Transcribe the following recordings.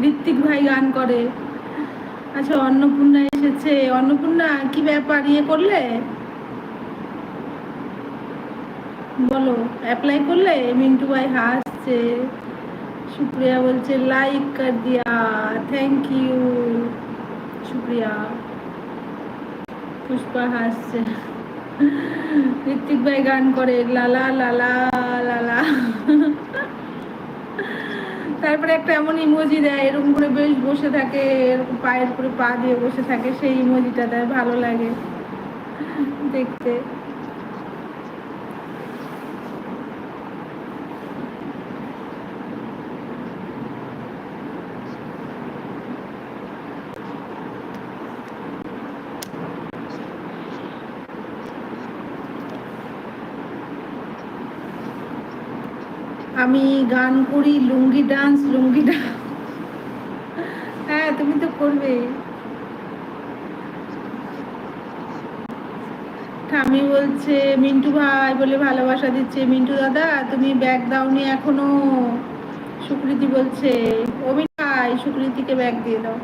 ঋত্বিক ভাই গান করে। আচ্ছা, অন্নপূর্ণা এসেছে। অন্নপূর্ণা কি ব্যাপার, ইয়ে করলে বলো, অ্যাপ্লাই করলে? মিন্টু ভাই হাসছে, সুপ্রিয়া বলছে লাইক কর দিয়া, থ্যাংক ইউ সুপ্রিয়া। পুষ্পা হাসছে। ঋত্বিক ভাই গান করে লালা লালা লালা। তারপরে একটা এমন ইমোজি দেয়, এরকম করে বেশ বসে থাকে, এরকম পায়ের উপরে পা দিয়ে বসে থাকে, সেই ইমোজিটা দেয়, ভালো লাগে দেখতে। আমি গান করি লুঙ্গি ডান্স, লুঙ্গি ডান্স। হ্যাঁ, তুমি তো করবে। ঠামি বলছে মিন্টু ভাই বলে ভালোবাসা দিচ্ছে। মিন্টু দাদা তুমি ব্যাগ দাওনি এখনো। সুকৃতি বলছে অমি ভাই সুকৃতিকে ব্যাগ দিয়ে দাও।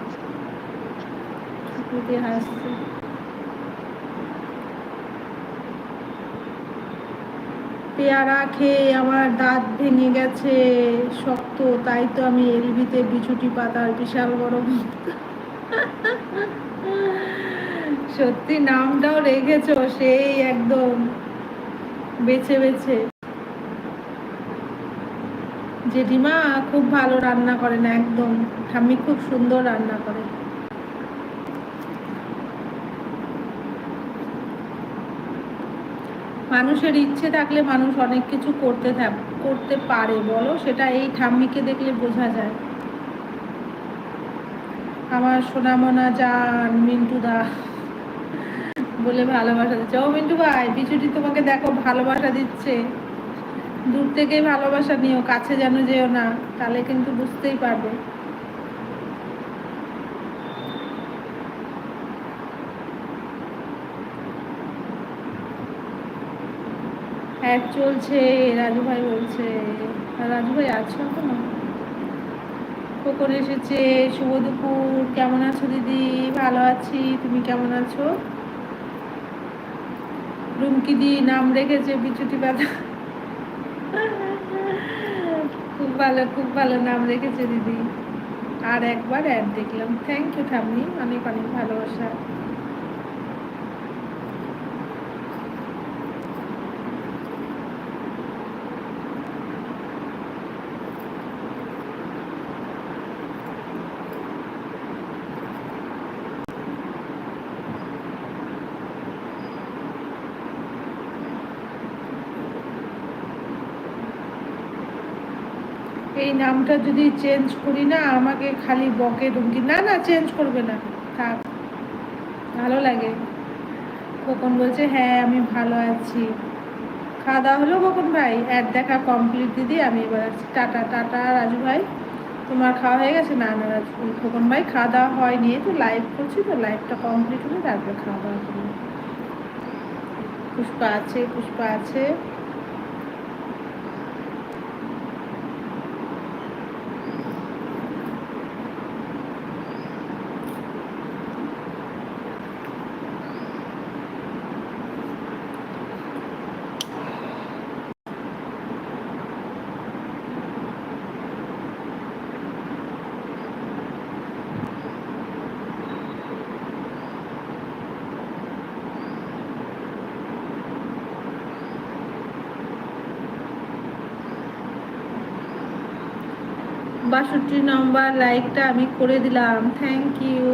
সুকৃতি হাসছে। পেয়ারা খেয়ে আমার দাঁত ভেঙে গেছে শক্ত, তাই তো আমি এলবিতে বিছুটি পাতার বিশাল বড় ভক্ত। সত্যি নামটাও রেখেছো সেই একদম বেছে বেছে। জেঠিমা খুব ভালো রান্না করেন, একদম ঠাম্মি খুব সুন্দর রান্না করে। মানুষের ইচ্ছে থাকলে মানুষ অনেক কিছু করতে পারে বলো, সেটা এই ঠাম্মিকে দেখলে বোঝা যায়। আমার সোনামনা জান মিন্টু দা বলে ভালোবাসা দিচ্ছে। ও মিন্টু ভাই বিছুটি তোমাকে দেখো ভালোবাসা দিচ্ছে। দূর থেকেই ভালোবাসা নিও, কাছে যেন যেও না, তাহলে কিন্তু বুঝতেই পারবে। অ্যাড চলছে, রাজু ভাই বলছে। রাজু ভাই আছো এখনো? খোকন এসেছে। শুভ দুপুর, কেমন আছো দিদি? ভালো আছি, তুমি কেমন আছো? রুমকি দি নাম রেখেছে বিচুটি পাতা। খুব ভালো, খুব ভালো নাম রেখেছে দিদি। আর একবার অ্যাড দেখলাম, থ্যাংক ইউ ঠাম্মি, অনেক অনেক ভালোবাসা। এই নামটা যদি চেঞ্জ করি না, আমাকে খালি বকে ঢুকি। না না, চেঞ্জ করবে না, থাক, ভালো লাগে। খোকন বলছে হ্যাঁ আমি ভালো আছি। খাওয়া দাওয়া হলো খোকন ভাই? অ্যাড দেখা কমপ্লিট দিদি, আমি এবার আছি। টাটা টাটা রাজু ভাই, তোমার খাওয়া হয়ে গেছে? না না রাজু খোকন ভাই খাওয়া দাওয়া হয়নি, তো লাইভ করছি, তো লাইভটা কমপ্লিট হলে তারপরে খাওয়া দাওয়া করবো। পুষ্পা আছে, পুষ্পা আছে। বাষট্টি নম্বর লাইকটা আমি করে দিলাম, থ্যাংক ইউ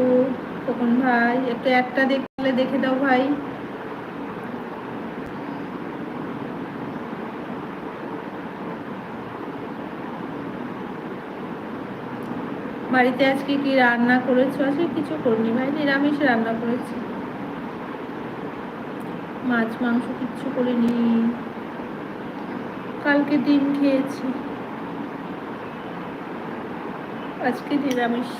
খোকন ভাই। একটু একটা দেখলে দেখে দাও ভাই। বাড়িতে আজকে কি রান্না করেছো? আজকে কিছু করিনি ভাই, নিরামিষ রান্না করেছি, মাছ মাংস কিচ্ছু করিনি। কালকে ডিম খেয়েছি, আজকে নিরামিষ।